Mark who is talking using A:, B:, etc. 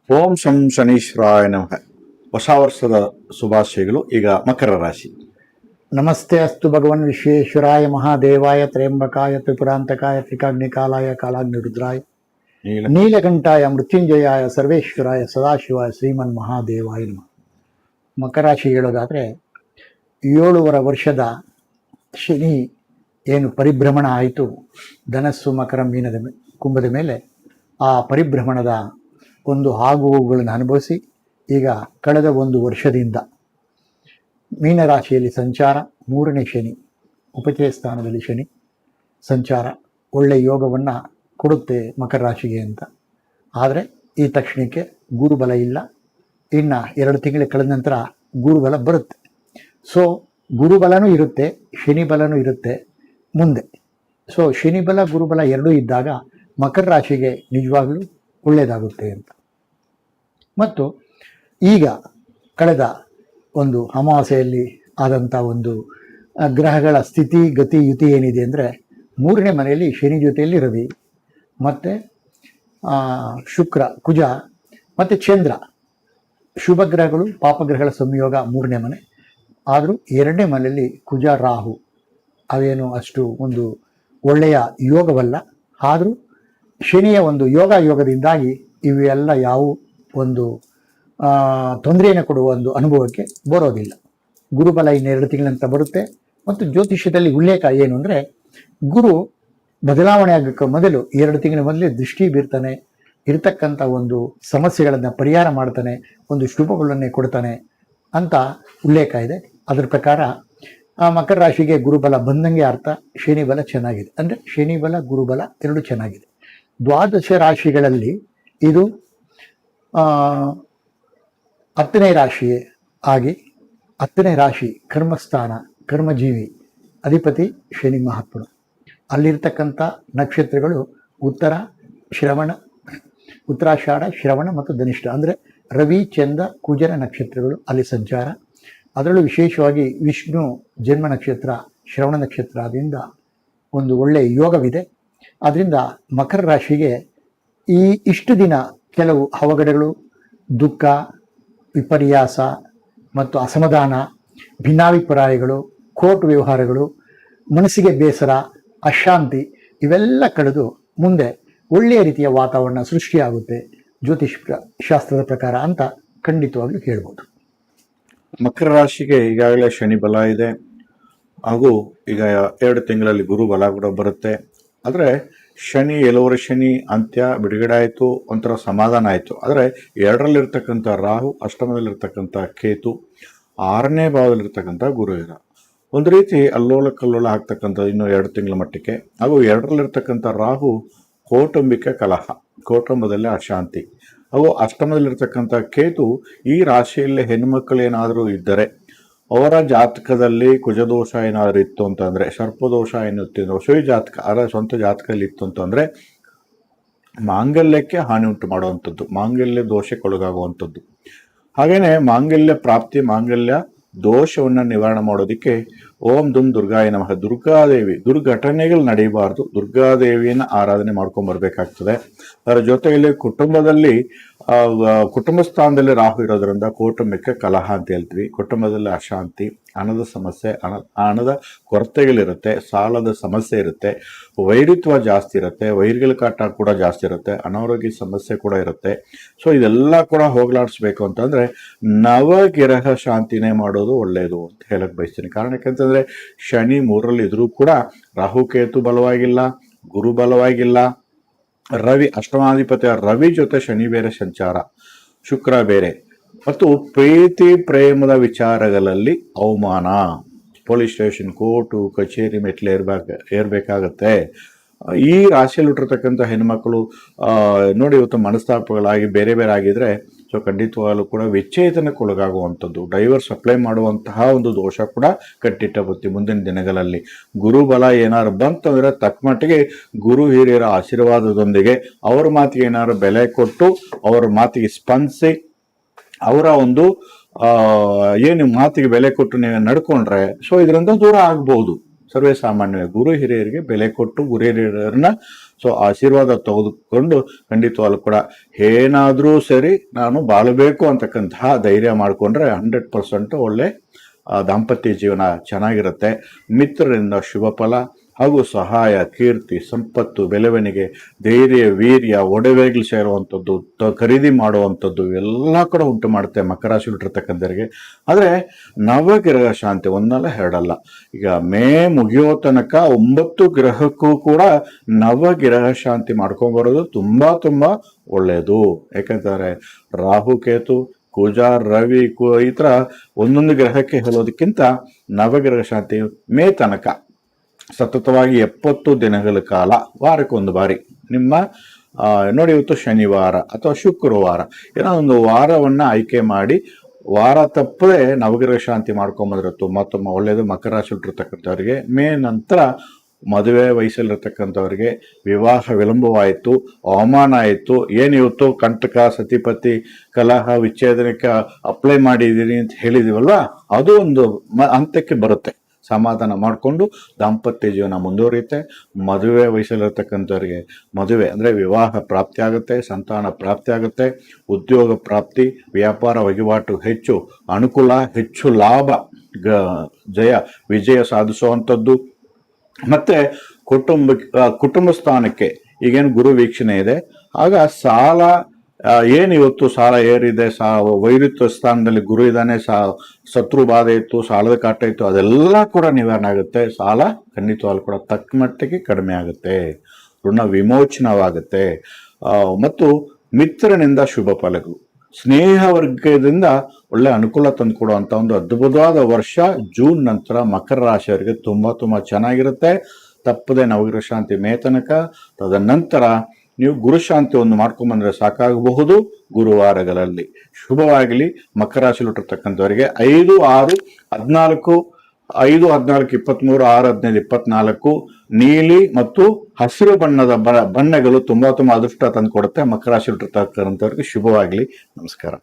A: ಓಂ ಶಂ ಶನೀಶ್ವರಾಯ ನಮಃ. ಹೊಸ ವರ್ಷದ ಶುಭಾಶಯಗಳು. ಈಗ ಮಕರ ರಾಶಿ.
B: ನಮಸ್ತೆ ಅಸ್ತು ಭಗವನ್ ವಿಶ್ವೇಶ್ವರಾಯ ಮಹಾದೇವಾಯ ತ್ರ್ಯಂಬಕಾಯ ತ್ರಿಪುರಾಂತಕಾಯ ತ್ರಿಕಾಗ್ನಿಕಾಲಾಯ ಕಾಲಾಗ್ನಿರುದ್ರಾಯ ನೀಲಕಂಠಾಯ ಮೃತ್ಯುಂಜಯಾಯ ಸರ್ವೇಶ್ವರಾಯ ಸದಾಶಿವಾಯ ಶ್ರೀಮನ್ ಮಹಾದೇವಾಯ ನಮಃ. ಮಕರ ರಾಶಿ ಹೇಳೋದಾದರೆ 7 ವರ್ಷದ ಶನಿ ಏನು ಪರಿಭ್ರಮಣ ಆಯಿತು ಧನಸ್ಸು ಮಕರ ಮೀನದ ಕುಂಭದ ಮೇಲೆ, ಆ ಪರಿಭ್ರಮಣದ ಒಂದು ಆಗುಹೋಗುಗಳನ್ನು ಅನುಭವಿಸಿ ಈಗ ಕಳೆದ 1 ವರ್ಷದಿಂದ ಮೀನರಾಶಿಯಲ್ಲಿ ಸಂಚಾರ, 3ನೇ ಶನಿ, ಉಪಚಯ ಸ್ಥಾನದಲ್ಲಿ ಶನಿ ಸಂಚಾರ ಒಳ್ಳೆಯ ಯೋಗವನ್ನು ಕೊಡುತ್ತೆ ಮಕರ ರಾಶಿಗೆ ಅಂತ. ಆದರೆ ಈ ತಕ್ಷಣಕ್ಕೆ ಗುರುಬಲ ಇಲ್ಲ. ಇನ್ನು 2 ತಿಂಗಳು ಕಳೆದ ನಂತರ ಗುರುಬಲ ಬರುತ್ತೆ. ಸೊ ಗುರುಬಲನೂ ಇರುತ್ತೆ, ಶನಿ ಬಲನೂ ಇರುತ್ತೆ ಮುಂದೆ. ಸೊ ಶನಿ ಬಲ ಗುರುಬಲ ಎರಡೂ ಇದ್ದಾಗ ಮಕರ ರಾಶಿಗೆ ನಿಜವಾಗ್ಲೂ ಒಳ್ಳೆಯದಾಗುತ್ತೆ ಅಂತ. ಮತ್ತು ಈಗ ಕಳೆದ ಒಂದು ಅಮಾವಾಸ್ಯೆಯಲ್ಲಿ ಆದಂಥ ಒಂದು ಗ್ರಹಗಳ ಸ್ಥಿತಿ ಗತಿ ಯುತಿ ಏನಿದೆ ಅಂದರೆ, 3ನೇ ಮನೆಯಲ್ಲಿ ಶನಿ ಜೊತೆಯಲ್ಲಿ ರವಿ ಮತ್ತು ಶುಕ್ರ ಕುಜ ಮತ್ತು ಚಂದ್ರ ಶುಭ ಗ್ರಹಗಳು, ಪಾಪಗ್ರಹಗಳ ಸಂಯೋಗ 3ನೇ ಮನೆ. ಆದರೂ 2ನೇ ಮನೆಯಲ್ಲಿ ಕುಜ ರಾಹು ಅವೇನು ಅಷ್ಟು ಒಂದು ಒಳ್ಳೆಯ ಯೋಗವಲ್ಲ. ಆದರೂ ಶನಿಯ ಒಂದು ಯೋಗದಿಂದಾಗಿ ಇವೆಲ್ಲ ಯಾವ ಒಂದು ತೊಂದರೆಯನ್ನು ಕೊಡುವ ಒಂದು ಅನುಭವಕ್ಕೆ ಬರೋದಿಲ್ಲ. ಗುರುಬಲ ಇನ್ನು 2 ತಿಂಗಳಂತ ಬರುತ್ತೆ. ಮತ್ತು ಜ್ಯೋತಿಷ್ಯದಲ್ಲಿ ಉಲ್ಲೇಖ ಏನು ಅಂದರೆ, ಗುರು ಬದಲಾವಣೆ ಆಗೋಕ್ಕೆ ಮೊದಲು 2 ತಿಂಗಳ ಮೊದಲೇ ದೃಷ್ಟಿ ಬೀರ್ತಾನೆ, ಇರತಕ್ಕಂಥ ಒಂದು ಸಮಸ್ಯೆಗಳನ್ನು ಪರಿಹಾರ ಮಾಡ್ತಾನೆ, ಒಂದು ಶುಭಗಳನ್ನೇ ಕೊಡ್ತಾನೆ ಅಂತ ಉಲ್ಲೇಖ ಇದೆ. ಅದರ ಪ್ರಕಾರ ಮಕರ ರಾಶಿಗೆ ಗುರುಬಲ ಬಂದಂಗೆ ಅರ್ಥ. ಶನಿ ಬಲ ಚೆನ್ನಾಗಿದೆ ಅಂದರೆ ಶನಿ ಬಲ ಗುರುಬಲ ಎರಡು ಚೆನ್ನಾಗಿದೆ. 12 ರಾಶಿಗಳಲ್ಲಿ ಇದು 10ನೇ ರಾಶಿ ಆಗಿ, 10ನೇ ರಾಶಿ ಕರ್ಮಸ್ಥಾನ, ಕರ್ಮಜೀವಿ ಅಧಿಪತಿ ಶನಿ ಮಹಾತ್ಮನು. ಅಲ್ಲಿರ್ತಕ್ಕಂಥ ನಕ್ಷತ್ರಗಳು ಉತ್ತರಾಷಾಢ, ಶ್ರವಣ ಮತ್ತು ಧನಿಷ್ಠ ಅಂದರೆ ರವಿ ಚಂದ್ರ ಕುಜನ ನಕ್ಷತ್ರಗಳು ಅಲ್ಲಿ ಸಂಚಾರ. ಅದರಲ್ಲೂ ವಿಶೇಷವಾಗಿ ವಿಷ್ಣು ಜನ್ಮ ನಕ್ಷತ್ರ ಶ್ರವಣ ನಕ್ಷತ್ರ, ಅದರಿಂದ ಒಂದು ಒಳ್ಳೆಯ ಯೋಗವಿದೆ. ಅದರಿಂದ ಮಕರ ರಾಶಿಗೆ ಇಷ್ಟು ದಿನ ಕೆಲವು ಅವಘಡಗಳು, ದುಃಖ, ವಿಪರ್ಯಾಸ ಮತ್ತು ಅಸಮಾಧಾನ, ಭಿನ್ನಾಭಿಪ್ರಾಯಗಳು, ಕೋರ್ಟ್ ವ್ಯವಹಾರಗಳು, ಮನಸ್ಸಿಗೆ ಬೇಸರ, ಅಶಾಂತಿ ಇವೆಲ್ಲ ಕಳೆದು ಮುಂದೆ ಒಳ್ಳೆಯ ರೀತಿಯ ವಾತಾವರಣ ಸೃಷ್ಟಿಯಾಗುತ್ತೆ ಜ್ಯೋತಿಷ್ ಶಾಸ್ತ್ರದ ಪ್ರಕಾರ ಅಂತ ಖಂಡಿತವಾಗ್ಲೂ ಹೇಳ್ಬೋದು.
A: ಮಕರ ರಾಶಿಗೆ ಈಗಾಗಲೇ ಶನಿ ಬಲ ಇದೆ, ಹಾಗೂ ಈಗ 2 ತಿಂಗಳಲ್ಲಿ ಗುರು ಬಲ ಕೂಡ ಬರುತ್ತೆ. ಆದರೆ ಶನಿ 7 ಶನಿ ಅಂತ್ಯ ಬಿಡುಗಡೆ ಆಯಿತು, ಒಂಥರ ಸಮಾಧಾನ ಆಯಿತು. ಆದರೆ 2ರಲ್ಲಿರ್ತಕ್ಕಂಥ ರಾಹು, ಅಷ್ಟಮದಲ್ಲಿರ್ತಕ್ಕಂಥ ಕೇತು, 6ನೇ ಭಾವದಲ್ಲಿರ್ತಕ್ಕಂಥ ಗುರು ಇರ ಒಂದು ರೀತಿ ಅಲ್ಲೋಲ ಕಲ್ಲೋಲ ಆಗ್ತಕ್ಕಂಥದ್ದು ಇನ್ನು 2 ತಿಂಗಳ ಮಟ್ಟಕ್ಕೆ. ಹಾಗೂ 2ರಲ್ಲಿರ್ತಕ್ಕಂಥ ರಾಹು ಕೌಟುಂಬಿಕ ಕಲಹ, ಕೌಟುಂಬದಲ್ಲಿ ಅಶಾಂತಿ. ಹಾಗೂ ಅಷ್ಟಮದಲ್ಲಿರ್ತಕ್ಕಂಥ ಕೇತು ಈ ರಾಶಿಯಲ್ಲಿ ಹೆಣ್ಣುಮಕ್ಕಳು ಏನಾದರೂ ಇದ್ದರೆ ಅವರ ಜಾತಕದಲ್ಲಿ ಕುಜದೋಷ ಏನಾದರೂ ಇತ್ತು ಅಂತಂದರೆ, ಸರ್ಪದೋಷ ಎನ್ನುತ್ತಿದ್ರು ಸುಯಿ ಜಾತಕ, ಅದರ ಸ್ವಂತ ಜಾತಕದಲ್ಲಿ ಇತ್ತು ಅಂತಂದರೆ ಮಾಂಗಲ್ಯಕ್ಕೆ ಹಾನಿ ಉಂಟು ಮಾಡುವಂಥದ್ದು, ಮಾಂಗಲ್ಯ ದೋಷಕ್ಕೊಳಗಾಗುವಂಥದ್ದು. ಹಾಗೆಯೇ ಮಾಂಗಲ್ಯ ಪ್ರಾಪ್ತಿ, ಮಾಂಗಲ್ಯ ದೋಷವನ್ನು ನಿವಾರಣೆ ಮಾಡೋದಕ್ಕೆ ಓಂ ದುಂ ದುರ್ಗಾಯ ನಮಃ, ದುರ್ಗಾದೇವಿ, ದುರ್ಘಟನೆಗಳು ನಡೆಯಬಾರ್ದು, ದುರ್ಗಾದೇವಿಯನ್ನು ಆರಾಧನೆ ಮಾಡ್ಕೊಂಡ್ಬರ್ಬೇಕಾಗ್ತದೆ. ಅದರ ಜೊತೆಯಲ್ಲಿ ಕುಟುಂಬದಲ್ಲಿ ಕುಟುಂಬ ಸ್ಥಾನದಲ್ಲಿ ರಾಹು ಇರೋದ್ರಿಂದ ಕೌಟುಂಬಿಕ ಕಲಹ ಅಂತ ಹೇಳ್ತೀವಿ. ಕುಟುಂಬದಲ್ಲಿ ಅಶಾಂತಿ, ಹಣದ ಸಮಸ್ಯೆ, ಹಣದ ಕೊರತೆಗಳಿರುತ್ತೆ, ಸಾಲದ ಸಮಸ್ಯೆ ಇರುತ್ತೆ, ವೈರಿತ್ವ ಜಾಸ್ತಿ ಇರುತ್ತೆ, ವೈರಿಗಳ ಕಾಟ ಕೂಡ ಜಾಸ್ತಿ ಇರುತ್ತೆ, ಅನಾರೋಗ್ಯ ಸಮಸ್ಯೆ ಕೂಡ ಇರುತ್ತೆ. ಸೊ ಇದೆಲ್ಲ ಕೂಡ ಹೋಗಲಾಡಿಸ್ಬೇಕು ಅಂತಂದರೆ ನವಗ್ರಹ ಶಾಂತಿನೇ ಮಾಡೋದು ಒಳ್ಳೆಯದು ಅಂತ ಹೇಳಕ್ಕೆ ಬಯಸ್ತೀನಿ. ಕಾರಣ ಯಾಕೆಂತಂದರೆ ಶನಿ 3ರಲ್ಲಿ ಇದ್ರೂ ಕೂಡ ರಾಹುಕೇತು ಬಲವಾಗಿಲ್ಲ, ಗುರು ಬಲವಾಗಿಲ್ಲ, ರವಿ ಅಷ್ಟಮಾಧಿಪತಿಯ ರವಿ ಜೊತೆ ಶನಿ ಬೇರೆ ಸಂಚಾರ, ಶುಕ್ರ ಬೇರೆ. ಮತ್ತು ಪ್ರೀತಿ ಪ್ರೇಮದ ವಿಚಾರಗಳಲ್ಲಿ ಅವಮಾನ, ಪೊಲೀಸ್ ಸ್ಟೇಷನ್, ಕೋರ್ಟು ಕಚೇರಿ ಮೆಟ್ಲು ಏರ್ಬೇಕಾಗತ್ತೆ. ಈ ರಾಶಿಯಲ್ಲಿ ಹುಟ್ಟಿರ್ತಕ್ಕಂಥ ಹೆಣ್ಮಕ್ಳು ನೋಡಿ ಇವತ್ತು ಮನಸ್ತಾಪಗಳಾಗಿ ಬೇರೆ ಬೇರೆ ಆಗಿದ್ರೆ ಸೊ ಖಂಡಿತವಾಗಲೂ ಕೂಡ ವಿಚ್ಛೇದನಕ್ಕೊಳಗಾಗುವಂಥದ್ದು, ಡೈವರ್ಸ್ ಅಪ್ಲೈ ಮಾಡುವಂತಹ ಒಂದು ದೋಷ ಕೂಡ ಕಟ್ಟಿಟ್ಟ ಬುತ್ತಿ ಮುಂದಿನ ದಿನಗಳಲ್ಲಿ. ಗುರುಬಲ ಏನಾದ್ರು ಬಂತಂದರೆ ತಕ್ಕ ಮಟ್ಟಿಗೆ ಗುರು ಹಿರಿಯರ ಆಶೀರ್ವಾದದೊಂದಿಗೆ ಅವರ ಮಾತಿಗೆ ಏನಾದ್ರು ಬೆಲೆ ಕೊಟ್ಟು, ಅವರ ಮಾತಿಗೆ ಸ್ಪಂದಿಸಿ, ಅವರ ಒಂದು ಏನು ಮಾತಿಗೆ ಬೆಲೆ ಕೊಟ್ಟು ನೀವು ನಡ್ಕೊಂಡ್ರೆ ಸೊ ಇದರಿಂದ ದೂರ ಆಗ್ಬೋದು. ಸರ್ವೇ ಸಾಮಾನ್ಯ ಗುರು ಹಿರಿಯರಿಗೆ ಬೆಲೆ ಕೊಟ್ಟು ಗುರು ಹಿರಿಯರನ್ನ ಸೊ ಆಶೀರ್ವಾದ ತೆಗೆದುಕೊಂಡು ಖಂಡಿತವಾಗ್ಲೂ ಕೂಡ ಏನಾದರೂ ಸರಿ ನಾನು ಬಾಳಬೇಕು ಅಂತಕ್ಕಂತಹ ಧೈರ್ಯ ಮಾಡಿಕೊಂಡ್ರೆ 100% ಒಳ್ಳೆ ದಾಂಪತ್ಯ ಜೀವನ ಚೆನ್ನಾಗಿರುತ್ತೆ. ಮಿತ್ರರಿಂದ ಶುಭ ಫಲ ಹಾಗೂ ಸಹಾಯ, ಕೀರ್ತಿ, ಸಂಪತ್ತು, ಬೆಳವಣಿಗೆ, ಧೈರ್ಯ, ವೀರ್ಯ, ಒಡವೆಗಳು ಸೇರುವಂಥದ್ದು, ಖರೀದಿ ಮಾಡುವಂಥದ್ದು ಎಲ್ಲ ಕೂಡ ಉಂಟು ಮಾಡುತ್ತೆ ಮಕರ ರಾಶಿ ಇಟ್ಟಿರ್ತಕ್ಕಂಥವ್ರಿಗೆ. ಆದರೆ ನವಗ್ರಹ ಶಾಂತಿ ಒಂದಲ್ಲ ಎರಡಲ್ಲ, ಈಗ ಮೇ ಮುಗಿಯೋ ತನಕ 9 ಗ್ರಹಕ್ಕೂ ಕೂಡ ನವಗ್ರಹ ಶಾಂತಿ ಮಾಡ್ಕೊಂಡ್ಬರೋದು ತುಂಬಾ ತುಂಬಾ ಒಳ್ಳೆಯದು. ಯಾಕಂತಾರೆ ರಾಹು, ಕೇತು, ಕುಜ, ರವಿ ಈ ಥರ ಒಂದೊಂದು ಗ್ರಹಕ್ಕೆ ಹೇಳೋದಕ್ಕಿಂತ ನವಗ್ರಹ ಶಾಂತಿ ಮೇ ತನಕ ಸತತವಾಗಿ 70 ದಿನಗಳ ಕಾಲ ವಾರಕ್ಕೊಂದು ಬಾರಿ ನಿಮ್ಮ ನೋಡಿ, ಇವತ್ತು ಶನಿವಾರ ಅಥವಾ ಶುಕ್ರವಾರ ಏನೋ ಒಂದು ವಾರವನ್ನ ಆಯ್ಕೆ ಮಾಡಿ ವಾರ ತಪ್ಪದೆ ನವಗ್ರಹ ಶಾಂತಿ ಮಾಡ್ಕೊಂಬಂದ್ರೆ ತುಂಬ ಒಳ್ಳೆಯದು. ಮಕರ ರಾಶಿ ಇಟ್ಟಿರ್ತಕ್ಕಂಥವ್ರಿಗೆ ಮೇ ನಂತರ ಮದುವೆ ವಯಸ್ಸಲ್ಲಿರ್ತಕ್ಕಂಥವ್ರಿಗೆ ವಿವಾಹ ವಿಳಂಬವಾಯಿತು, ಅವಮಾನ ಆಯಿತು, ಏನಿವತ್ತು ಕಂಟಕ, ಸತಿಪತಿ, ಕಲಹ, ವಿಚ್ಛೇದನಕ್ಕೆ ಅಪ್ಲೈ ಮಾಡಿದ್ದೀನಿ ಅಂತ ಹೇಳಿದೀವಲ್ವಾ, ಅದು ಒಂದು ಹಂತಕ್ಕೆ ಬರುತ್ತೆ. ಸಮಾಧಾನ ಮಾಡಿಕೊಂಡು ದಾಂಪತ್ಯ ಜೀವನ ಮುಂದುವರಿಯುತ್ತೆ. ಮದುವೆ ವಯಸ್ಸಲ್ಲಿರ್ತಕ್ಕಂಥವ್ರಿಗೆ ಮದುವೆ ಅಂದರೆ ವಿವಾಹ ಪ್ರಾಪ್ತಿ ಆಗುತ್ತೆ, ಸಂತಾನ ಪ್ರಾಪ್ತಿ ಆಗುತ್ತೆ, ಉದ್ಯೋಗ ಪ್ರಾಪ್ತಿ, ವ್ಯಾಪಾರ ವಹಿವಾಟು ಹೆಚ್ಚು ಅನುಕೂಲ, ಹೆಚ್ಚು ಲಾಭ, ವಿಜಯ ಸಾಧಿಸುವಂಥದ್ದು. ಮತ್ತೆ ಕುಟುಂಬ ಸ್ಥಾನಕ್ಕೆ ಈಗೇನು ಗುರು ವೀಕ್ಷಣೆ ಇದೆ, ಆಗ ಸಾಲ ಏನಿವತ್ತು ಸಾಲ ಏರಿದೆ, ವೈರುತ್ವ ಸ್ಥಾನದಲ್ಲಿ ಗುರು ಇದ್ದಾನೆ, ಶತ್ರು ಬಾಧೆ ಇತ್ತು, ಸಾಲದ ಕಾಟ ಇತ್ತು, ಅದೆಲ್ಲ ಕೂಡ ನಿವಾರಣೆ ಆಗುತ್ತೆ. ಸಾಲ ಖಂಡಿತವಾಗ್ಲೂ ಕೂಡ ತಕ್ಕ ಮಟ್ಟಿಗೆ ಕಡಿಮೆ ಆಗುತ್ತೆ, ಋಣ ವಿಮೋಚನವಾಗುತ್ತೆ. ಮತ್ತು ಮಿತ್ರನಿಂದ ಶುಭ ಫಲಗಳು, ಸ್ನೇಹ ವರ್ಗದಿಂದ ಒಳ್ಳೆ ಅನುಕೂಲ ತಂದುಕೊಡುವಂಥ ಒಂದು ಅದ್ಭುತವಾದ ವರ್ಷ ಜೂನ್ ನಂತರ ಮಕರ ರಾಶಿಯವರಿಗೆ ತುಂಬ ಚೆನ್ನಾಗಿರುತ್ತೆ. ತಪ್ಪದೆ ನವಗ್ರಹ ಶಾಂತಿ ಮೇ ತನಕ, ತದನಂತರ ನೀವು ಗುರುಶಾಂತಿ ಒಂದು ಮಾಡ್ಕೊಂಬಂದ್ರೆ ಸಾಕಾಗಬಹುದು ಗುರುವಾರಗಳಲ್ಲಿ. ಶುಭವಾಗಲಿ. ಮಕರ ರಾಶಿಯಲ್ಲಿ ಹುಟ್ಟಿರ್ತಕ್ಕಂಥವರಿಗೆ 5, 6, 14, 5, 14, 23, 6, 15, 24 ನೀಲಿ ಮತ್ತು ಹಸಿರು ಬಣ್ಣದ ಬಣ್ಣಗಳು ತುಂಬಾ ಅದೃಷ್ಟ ತಂದು ಕೊಡುತ್ತೆ. ಮಕರ ರಾಶಿಯಲ್ಲಿ ಹುಟ್ಟಿರ್ತಕ್ಕಂಥವ್ರಿಗೆ ಶುಭವಾಗಲಿ. ನಮಸ್ಕಾರ.